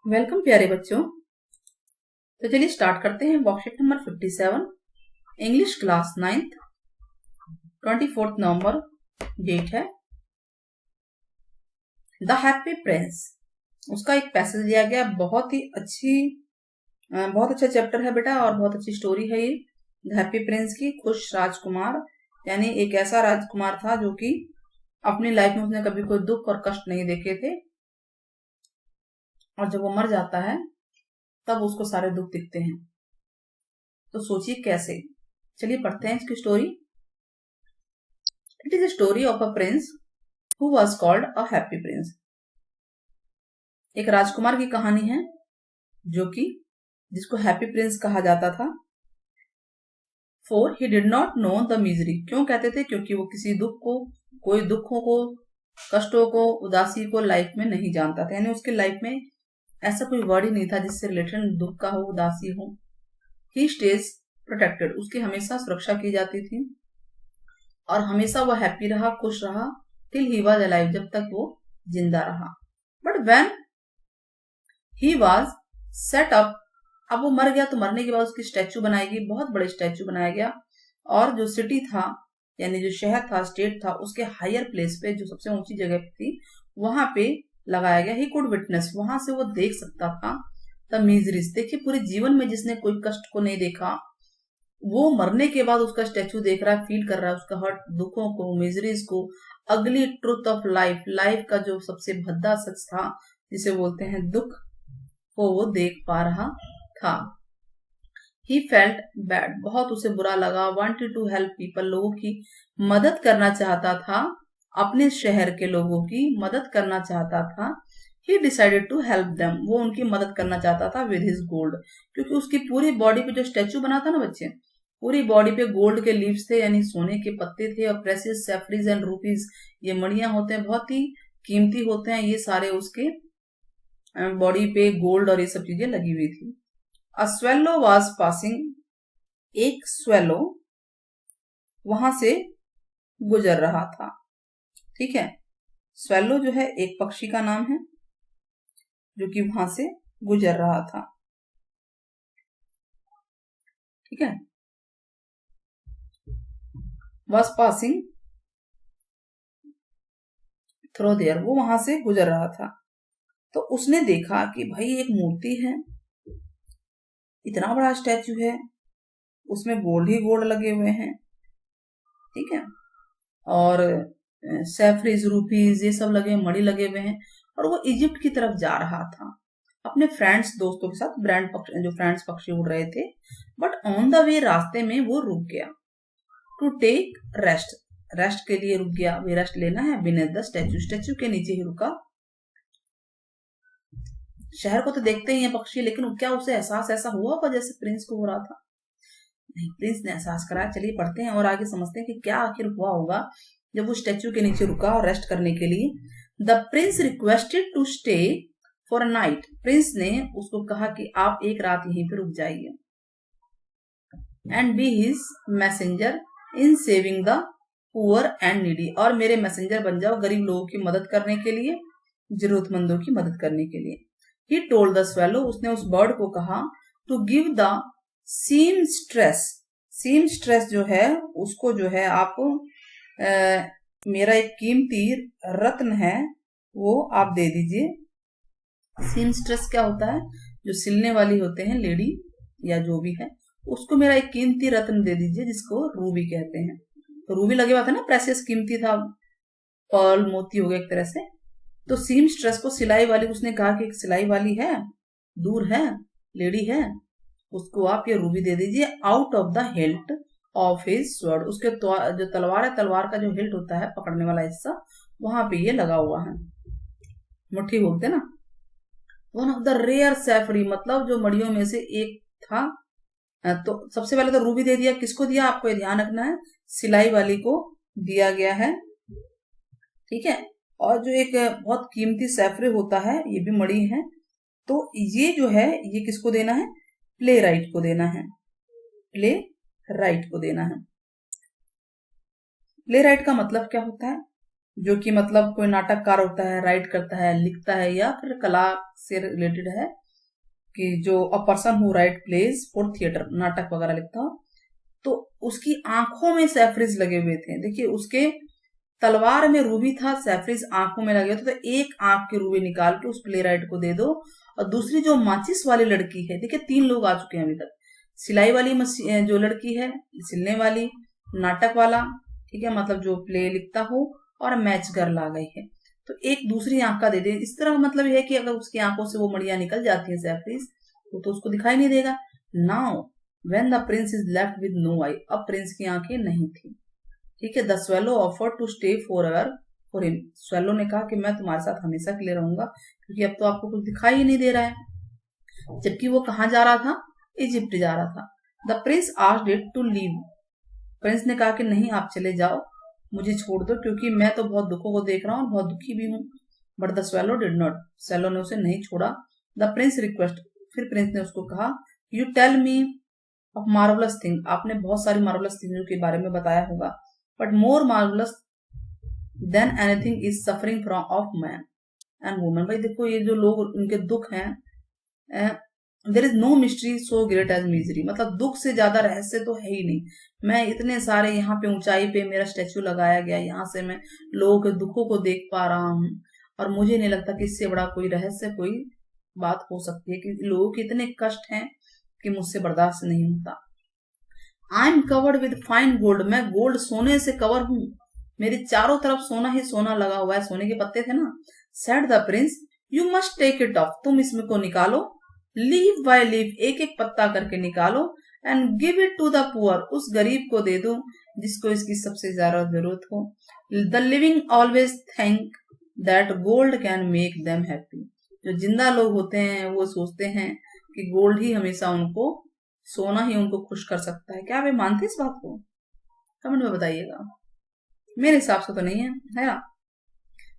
Welcome प्यारे बच्चों। तो चलिए स्टार्ट करते हैं। Worksheet number 57, English class 9th, 24 नवंबर डेट है। द हैप्पी प्रिंस, उसका एक पैसेज दिया गया। बहुत अच्छा चैप्टर है बेटा, और बहुत अच्छी स्टोरी है ये द हैप्पी प्रिंस की। खुश राजकुमार, यानी एक ऐसा राजकुमार था जो कि अपनी लाइफ में उसने कभी कोई दुख और कष्ट नहीं देखे थे, और जब वो मर जाता है तब उसको सारे दुख दिखते हैं। तो सोचिए कैसे। चलिए पढ़ते हैं इसकी story. It is a story of a prince who was called a happy Prince. एक राजकुमार की कहानी है जो कि जिसको हैप्पी प्रिंस कहा जाता था। For he did not know the misery, क्यों कहते थे? क्योंकि वो किसी दुख को, कोई दुखों को, कष्टों को, उदासी को लाइफ में नहीं जानता था। यानी उसके लाइफ में ऐसा कोई वर्ड ही नहीं था जिससे रिलेटेड दुख का हो, उदासी हो। ही स्टेज प्रोटेक्टेड, उसकी हमेशा सुरक्षा की जाती थी, और हमेशा वह हैप्पी रहा, खुश रहा, टिल ही वाज अलाइव, जब तक वो जिंदा रहा। But when he was set up, अब वो मर गया तो मरने के बाद उसकी स्टैचू बनाई गई, बहुत बड़े स्टैचू बनाया गया। और जो सिटी था, यानी जो शहर था, स्टेट था, उसके हायर प्लेस पे, जो सबसे ऊंची जगह पे थी, वहां पे लगाया गया। ही कुड विटनेस, वहां से वो देख सकता था द मिजरीज। देखिए, पूरे जीवन में जिसने कोई कष्ट को नहीं देखा, वो मरने के बाद उसका स्टैचू देख रहा है, फील कर रहा है उसका हर्ट, दुखों को, मिजरीज को, अगली ट्रुथ ऑफ लाइफ, लाइफ का जो सबसे भद्दा सच था जिसे बोलते हैं दुख, वो देख पा रहा था। ही फेल्ट बैड, बहुत उसे बुरा लगा। वांटेड टू हेल्प पीपल, लोगों की मदद करना चाहता था, अपने शहर के लोगों की मदद करना चाहता था। He decided to help them, वो उनकी मदद करना चाहता था विद हिज गोल्ड, क्योंकि उसकी पूरी बॉडी पे जो स्टैचू बना था ना बच्चे, पूरी बॉडी पे गोल्ड के लीव्स थे, यानी सोने के पत्ते थे, और प्रेसियस सैफरीज एंड रूपीज, ये मणियां होते हैं, बहुत ही कीमती होते हैं, ये सारे उसके बॉडी पे गोल्ड और ये सब चीजें लगी हुई थी। अ स्वेलो वाज पासिंग, एक स्वेलो वहां से गुजर रहा था। ठीक है, स्वेलो जो है एक पक्षी का नाम है जो कि वहां से गुजर रहा था। ठीक है, वाज पासिंग थ्रू देयर, वो वहां से गुजर रहा था। तो उसने देखा कि भाई एक मूर्ति है, इतना बड़ा स्टैचू है, उसमें गोल्ड ही गोल्ड लगे हुए हैं। ठीक है, और सैफरीज, रूपीज, ये सब लगे, मणि लगे हुए हैं, और वो इजिप्ट की तरफ जा रहा था अपने फ्रेंड्स, दोस्तों के साथ। जो फ्रेंड्स पक्षी उड़ रहे थे, बट ऑन द वे, रास्ते में वो रुक गया। टू टेक रेस्ट, रेस्ट के लिए रुक गया, वे रेस्ट लेना है। बिनेथ द स्टैचू, स्टैचू के नीचे ही रुका। शहर को तो देखते ही हैं पक्षी, लेकिन क्या उसे एहसास ऐसा हुआ होगा जैसे प्रिंस को हो रहा था? नहीं, प्रिंस ने एहसास कराया। चलिए पढ़ते हैं और आगे समझते हैं कि क्या आखिर हुआ होगा जब वो स्टैचू के नीचे रुका और रेस्ट करने के लिए। The prince requested to stay for a night, prince ने उसको कहा कि आप एक रात यहीं पे रुक जाइए। And be his messenger in saving the poor and needy, और मेरे मैसेंजर बन जाओ गरीब लोगों की मदद करने के लिए, जरूरतमंदों की मदद करने के लिए। ही टोल्ड द स्वेलो, उसने उस बर्ड को कहा, to give the seamstress, seamstress जो है उसको जो है आप मेरा एक कीमती रत्न है वो आप दे दीजिए। सीम स्ट्रेस क्या होता है? जो सिलने वाली होते हैं लेडी या जो भी है, उसको मेरा एक कीमती रत्न दे दीजिए, जिसको रूबी कहते हैं। तो रूबी लगे हुआ था ना, प्रेसियस, कीमती था, पर्ल, मोती हो गया एक तरह से। तो सीम स्ट्रेस को सिलाई वाली, उसने कहा कि एक सिलाई वाली है, दूर है, लेडी है, उसको आप ये रूबी दे दीजिए। Out of the hilt of his sword, उसके जो तलवार है, तलवार का जो हिल्ट होता है, पकड़ने वाला हिस्सा, वहां पे ये लगा हुआ है, मुट्ठी बोलते ना। वन ऑफ द रेयर सैफरी, मतलब जो मड़ियों में से एक था। तो सबसे पहले तो रूबी दे दिया, किसको दिया आपको ये ध्यान रखना है, सिलाई वाली को दिया गया है। ठीक है, और जो एक बहुत कीमती सैफरे होता है, ये भी मड़ी है, तो ये जो है ये किसको देना है? प्ले राइट को देना है, प्ले राइट को देना है। प्ले राइट का मतलब क्या होता है? जो कि मतलब कोई नाटककार होता है, राइट करता है, लिखता है, या फिर कला से रिलेटेड है, कि जो a person who write plays for theatre, नाटक वगैरह लिखता हो, तो उसकी आंखों में सैफरिज लगे हुए थे। देखिए उसके तलवार में रूबी था, सैफरिज आंखों में लगे होते, तो एक आंख के रूबी निकाल के उस प्ले राइट को दे दो। और दूसरी जो माचिस वाली लड़की है, देखिए 3 लोग आ चुके हैं अभी तक, सिलाई वाली जो लड़की है, सिलने वाली, नाटक वाला, ठीक है, मतलब जो प्ले लिखता हो, और मैच गर्ल आ गई है। तो एक दूसरी आंख का दे दे, इस तरह मतलब यह है कि अगर उसकी आंखों से वो मड़ियां निकल जाती है सैफरीज, तो उसको दिखाई नहीं देगा। Now when the prince is left with no eye, अब प्रिंस की आंखें नहीं थी, ठीक है। The swallow offer to stay forever for him, swallow ने कहा कि मैं तुम्हारे साथ हमेशा के लिए रहूंगा, क्योंकि अब तो आपको कुछ दिखाई ही नहीं दे रहा है। जबकि वो कहाँ जा रहा था, इजिप्ट जा रहा था। The prince asked it to leave, prince ने कहा कि नहीं आप चले जाओ, मुझे छोड़ दो, क्योंकि मैं तो बहुत दुखों को देख रहा हूँ, बहुत दुखी भी हूँ। But the swallow did not, swallow ने उसे नहीं छोड़ा। द प्रिंस रिक्वेस्ट, फिर प्रिंस ने उसको कहा, you tell me of marvellous thing, आपने बहुत सारी मार्वलस चीजों के बारे में बताया होगा, but more marvellous than anything is suffering from of man and woman. भाई देखो ये जो लोग उनके दुख हैं, there is no mystery so great as misery, मतलब दुख से ज्यादा रहस्य तो है ही नहीं। मैं इतने सारे यहाँ पे ऊंचाई पे मेरा स्टेचू लगाया गया, यहाँ से मैं लोगों के दुखों को देख पा रहा हूँ, और मुझे नहीं लगता कि इससे बड़ा कोई रहस्य, कोई बात हो सकती है कि लोगों के इतने कष्ट हैं कि मुझसे बर्दाश्त नहीं होता। I am covered with fine gold, मैं गोल्ड सोने से कवर हूँ, मेरे चारों तरफ सोना ही सोना लगा हुआ है, सोने के पत्ते थे ना। Said the prince, you must take it off, तुम इसमें को निकालो, लीव बाय लीव, एक एक पत्ता करके निकालो, and give it to the poor, उस गरीब को दे दो जिसको इसकी सबसे ज्यादा जरूरत हो। The living always think that gold can make them happy, जो जिंदा लोग होते हैं वो सोचते हैं कि गोल्ड ही हमेशा उनको, सोना ही उनको खुश कर सकता है। क्या वे मानते इस बात को? कमेंट में बताइएगा। मेरे हिसाब से तो नहीं है ना।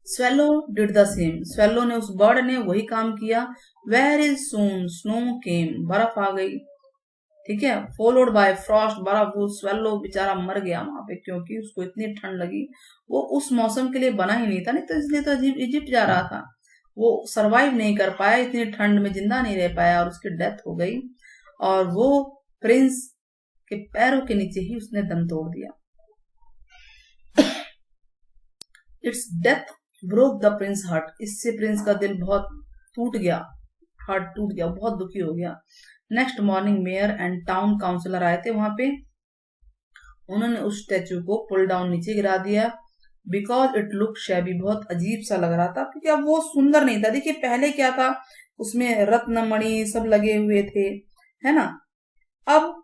Swallow did the same, swallow ने, उस बर्ड ने वही काम किया। वेयर इज सून, स्नो केम, बर्फ आ गई, ठीक है। फॉलोड बाय फ्रॉस्ट, बर्फ, वो स्वेलो बेचारा मर गया वहां पे, क्योंकि उसको इतनी ठंड लगी। वो उस मौसम के लिए बना ही नहीं था, नहीं तो इसलिए तो इजिप्ट जा रहा था। वो सरवाइव नहीं कर पाया, इतनी ठंड में जिंदा नहीं रह पाया, और उसकी डेथ हो गई। और वो प्रिंस के पैरों के नीचे ही उसने दम तोड़ दिया। It's death broke the Prince heart, इससे प्रिंस का दिल बहुत टूट गया, हार्ट टूट गया, बहुत दुखी हो गया। Next morning mayor and town councillor आए थे वहां पे, उन्होंने उस स्टैचू को पुल डाउन नीचे गिरा दिया, बिकॉज इट लुक शैबी, बहुत अजीब सा लग रहा था, क्योंकि अब वो सुंदर नहीं था। देखिए पहले क्या था, उसमें रत्न मणि सब लगे हुए थे, है ना। अब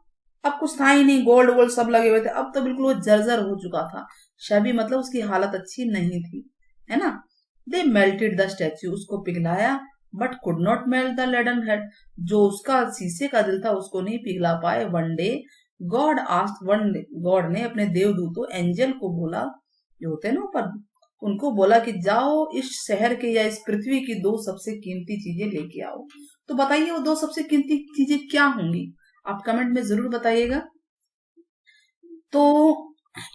कुछ था ही नहीं, गोल्ड वोल्ड सब लगे हुए थे, अब तो बिल्कुल वो जर्जर हो चुका था। शबी मतलब उसकी हालत अच्छी नहीं थी, है ना। दे मेल्टेड द स्टैच्यू, उसको पिघलाया, but could not melt the leaden head, जो उसका शीशे का दिल था उसको नहीं पिघला पाए। One day God asked, one day God ने अपने देवदूतों एंजल को बोला, जो होते हैं ना ऊपर, उनको बोला कि जाओ इस शहर के या इस पृथ्वी की 2 सबसे कीमती चीजें लेके आओ। तो बताइए वो 2 सबसे कीमती चीजें क्या होंगी, आप कमेंट में जरूर बताइएगा। तो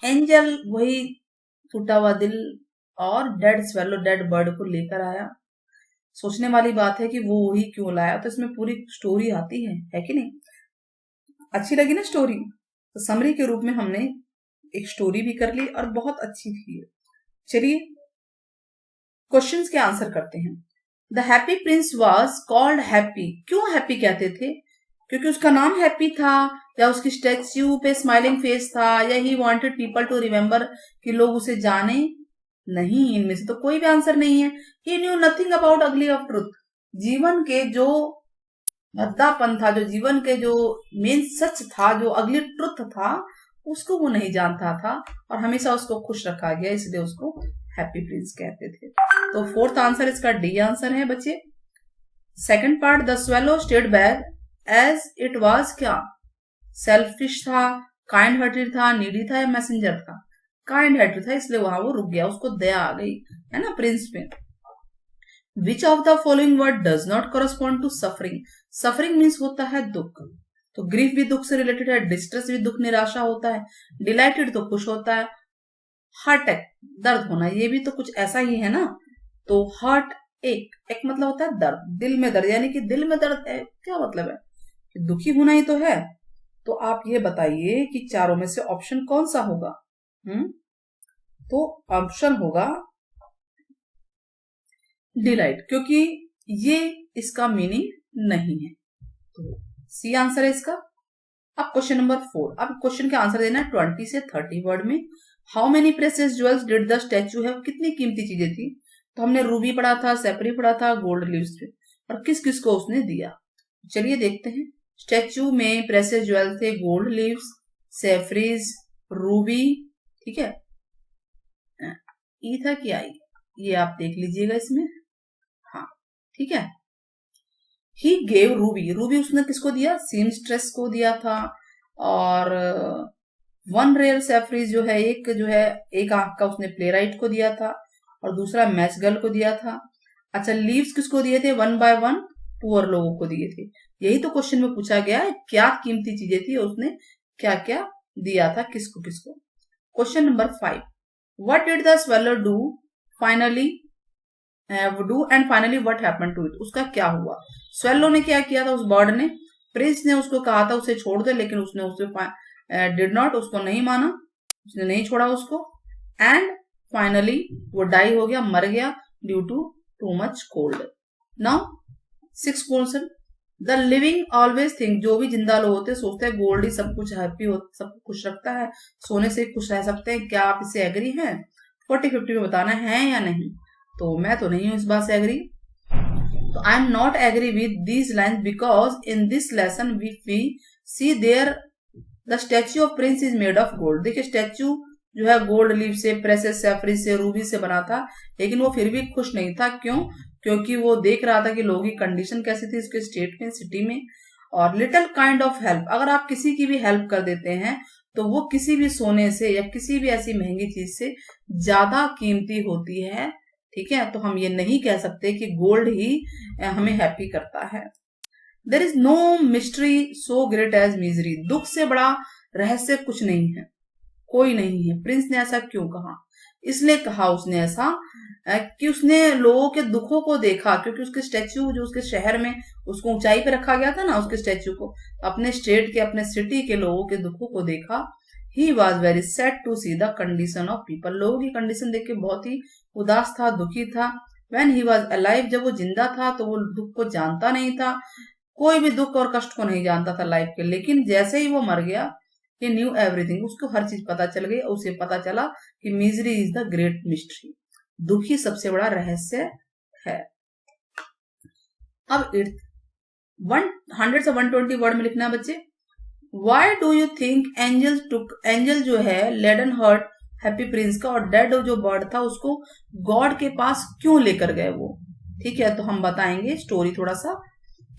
एंजल वही टूटा हुआ दिल और डेड स्वेलो, डेड बर्ड को लेकर आया। सोचने वाली बात है कि वो वही क्यों लाया, तो इसमें पूरी स्टोरी आती है कि नहीं। अच्छी लगी ना स्टोरी, तो समरी के रूप में हमने एक स्टोरी भी कर ली और बहुत अच्छी थी। चलिए क्वेश्चंस के आंसर करते हैं। The happy Prince was called happy, क्यों हैप्पी कहते थे? क्योंकि उसका नाम हैप्पी था, या उसकी स्टैच्यू पे स्माइलिंग फेस था, या he wanted people to remember, कि लोग उसे जाने? नहीं, इनमें से तो कोई भी आंसर नहीं है। ही न्यू नथिंग अबाउट अगली ऑफ ट्रुथ, जीवन के जो भद्दापन था, जो जीवन के जो मेन सच था, जो अगली ट्रुथ था, उसको वो नहीं जानता था, और हमेशा उसको खुश रखा गया, इसलिए उसको हैप्पी प्रिंस कहते थे। तो 4th आंसर इसका डी आंसर है बच्चे। Second part, the swallow stayed back as it was, क्या सेल्फिश था, काइंड हार्टेड था, नीडी था, या मैसेंजर था? काइंड हार्टेड था, इसलिए वहां वो रुक गया, उसको दया आ गई, है ना प्रिंस पे। Which of the following word does not correspond to suffering, suffering means होता है दुख, तो ग्रीफ भी दुख से रिलेटेड है, डिस्ट्रेस भी दुख निराशा होता है, डिलाइटेड तो खुश होता है, हार्ट अटैक, दर्द होना, ये भी तो कुछ ऐसा ही है ना। तो हार्ट एक, एक मतलब होता है दर्द, दिल में दर्द, यानी कि दिल में दर्द है, क्या मतलब है कि दुखी होना ही तो है। तो आप ये बताइए कि चारों में से ऑप्शन कौन सा होगा। तो ऑप्शन होगा डिलाइट, क्योंकि ये इसका मीनिंग नहीं है। तो सी आंसर है इसका। अब क्वेश्चन नंबर 4, अब क्वेश्चन का आंसर देना है 20 से 30 वर्ड में। How many precious jewels did the statue है, कितनी कीमती चीजें थी। तो हमने रूबी पढ़ा था, सेपरी पढ़ा था, गोल्ड लीव्स थे, और किस किस को उसने दिया। चलिए देखते हैं। स्टैचू में प्रेसियस ज्वेल थे गोल्ड लीव्स, सेफरीज, रूबी, ठीक है, ई था कि आई, ये आप देख लीजिएगा इसमें, हाँ ठीक है। ही गेव रूबी, रूबी उसने किसको दिया, सीमस्ट्रेस को दिया था। और वन रेयर सेफरीज जो है, एक आंख का उसने प्लेराइट को दिया था, और दूसरा मैच गर्ल को दिया था। अच्छा, लीव्स किसको दिए थे, 1 बाय 1 पुअर लोगों को दिए थे। यही तो क्वेश्चन में पूछा गया है, क्या कीमती चीजें थी, उसने क्या क्या दिया था, किसको किसको। Question number 5, what did the swallow do finally and finally what happened to it, उसका क्या हुआ। स्वेलो ने क्या किया था, उस बर्ड ने, प्रिंस ने उसको कहा था उसे छोड़ दे, लेकिन उसने उसे डिड नॉट, उसको नहीं माना, उसने नहीं छोड़ा उसको। एंड फाइनली वो डाई हो गया, मर गया, due too much cold. Now 6 question, the living always think, जो भी जिंदा लोग होते हैं सोचते हैं गोल्ड ही सब कुछ हैप्पी हो, सब खुश रखता है, सोने से खुश रह सकते हैं, क्या आप इससे एग्री हैं। 40-50 में बताना है या नहीं। तो मैं तो नहीं हूं इस बात से एग्री। तो I am not agree with these lines because in this lesson we see there the statue of prince is made of gold. देखिए स्टैच्यू जो है गोल्ड लीफ से, प्रेसियस सेफरीज से, रूबी से बना था, लेकिन वो फिर भी खुश नहीं था। क्यों, क्योंकि वो देख रहा था कि लोगों की कंडीशन कैसी थी उसके स्टेट में, सिटी में। और लिटिल काइंड ऑफ हेल्प, अगर आप किसी की भी हेल्प कर देते हैं तो वो किसी भी सोने से या किसी भी ऐसी महंगी चीज से ज्यादा कीमती होती है, ठीक है। तो हम ये नहीं कह सकते कि गोल्ड ही हमें हैप्पी करता है। There is no mystery so great as misery, दुख से बड़ा रहस्य कुछ नहीं है, कोई नहीं है। प्रिंस ने ऐसा क्यों कहा, इसलिए कहा उसने ऐसा कि उसने लोगों के दुखों को देखा, क्योंकि उसके स्टैच्यू जो उसके शहर में उसको ऊंचाई पे रखा गया था ना, उसके स्टैच्यू को, अपने स्टेट के, अपने सिटी के लोगों के दुखों को देखा। He was very sad to see the condition of people, लोगों की कंडीशन देख के बहुत ही उदास था, दुखी था। व्हेन ही वॉज अलाइव, जब वो जिंदा था तो वो दुख को जानता नहीं था, कोई भी दुख और कष्ट को नहीं जानता था लाइफ के। लेकिन जैसे ही वो मर गया, he knew everything, उसको हर चीज पता चल गई, उसे पता चला कि misery is the great mystery, दुखी सबसे बड़ा रहस्य है। अब 100 से 120 वर्ड में लिखना है बच्चे। Why do you think angel जो है लेडन हर्ट हैप्पी प्रिंस का, और डेड जो बर्ड था उसको गॉड के पास क्यों लेकर गए वो, ठीक है। तो हम बताएंगे स्टोरी थोड़ा सा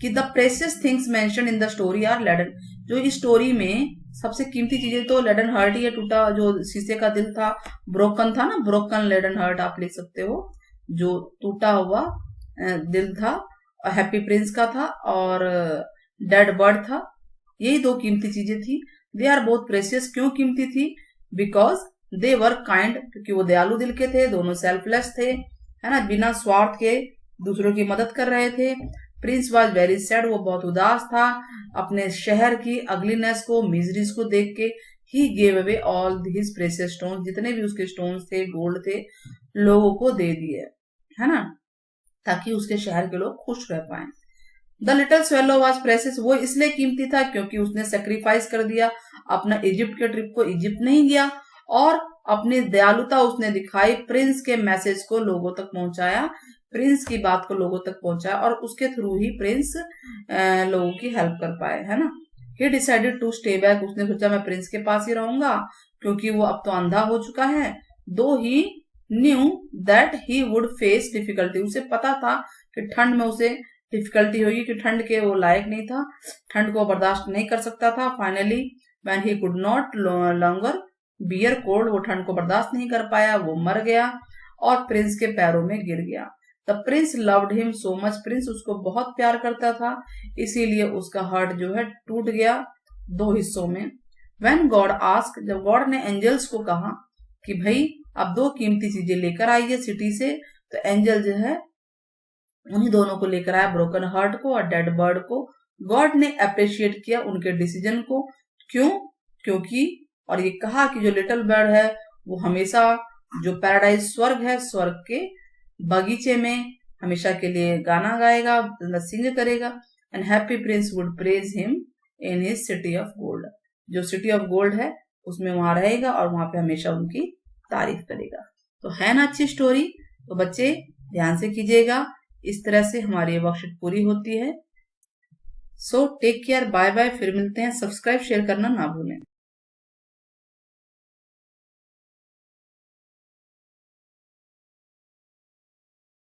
कि the precious things mention in the story are laden, जो इस स्टोरी में सबसे कीमती चीजें तो लेडन हर्ट ही है, टूटा जो शीशे का दिल था, ब्रोकन था ना, ब्रोकन लेडन हर्ट आप लिख सकते हो, जो टूटा हुआ दिल था, हैप्पी प्रिंस का था, और डेड बर्ड था। यही 2 कीमती चीजें थी। दे आर बोथ प्रेशियस, क्यों कीमती थी, बिकॉज दे वर काइंड, क्योंकि वो दयालु दिल के थे, दोनों सेल्फलेस थे, है ना, बिना स्वार्थ के दूसरों की मदद कर रहे थे। प्रिंस वॉज वेरी सैड, वो बहुत उदास था अपने शहर की अगलीनेस को, मिजरीज को देख के। He gave away all his precious stone, जितने भी उसके स्टोन्स थे, गोल्ड थे, लोगों को दे दिए, है ना, ताकि उसके शहर के लोग खुश रह पाए। The little swallow was precious, वो इसलिए कीमती था क्योंकि उसने सेक्रीफाइस कर दिया, अपना इजिप्ट के ट्रिप को इजिप्ट नहीं गया, और अपनी दयालुता उसने दिखाई, प्रिंस के मैसेज को लोगों तक पहुंचाया, प्रिंस की बात को लोगों तक पहुंचाया, और उसके थ्रू ही प्रिंस लोगों की हेल्प कर पाए, है ना। He decided to stay back, उसने सोचा मैं प्रिंस के पास ही रहूंगा, क्योंकि वो अब तो अंधा हो चुका है। Though he knew that he would face difficulty, उसे पता था कि ठंड में उसे डिफिकल्टी होगी, कि ठंड के वो लायक नहीं था, ठंड को बर्दाश्त नहीं कर सकता था। Finally when he could not longer bear cold, वो ठंड को बर्दाश्त नहीं कर पाया, वो मर गया और प्रिंस के पैरों में गिर गया। The Prince loved him so much, Prince उसको बहुत प्यार करता था, इसीलिए उसका हार्ट जो है टूट गया 2 हिस्सों में। व्हेन गॉड आस्क, जब गॉड ने एंजल्स को कहा कि भाई अब 2 कीमती चीजें लेकर आई है सिटी से। तो एंजल जो है उन्हीं दोनों को लेकर आया, ब्रोकन हार्ट को और डेड बर्ड को। गॉड ने अप्रिशिएट किया उनके डिसीजन को। क्यों? क्योंकि और ये कहा कि जो लिटिल बर्ड है वो हमेशा जो पैराडाइज स्वर्ग है, स्वर्ग के बगीचे में हमेशा के लिए गाना गाएगा, सिंग करेगा। And happy Prince would praise him in his city of gold, जो सिटी ऑफ गोल्ड है उसमें वहां रहेगा और वहां पे हमेशा उनकी तारीफ करेगा। तो है ना अच्छी स्टोरी? तो बच्चे ध्यान से कीजिएगा। इस तरह से हमारी वर्कशीट पूरी होती है। So take care, bye bye, फिर मिलते हैं। सब्सक्राइब शेयर करना ना भूलें।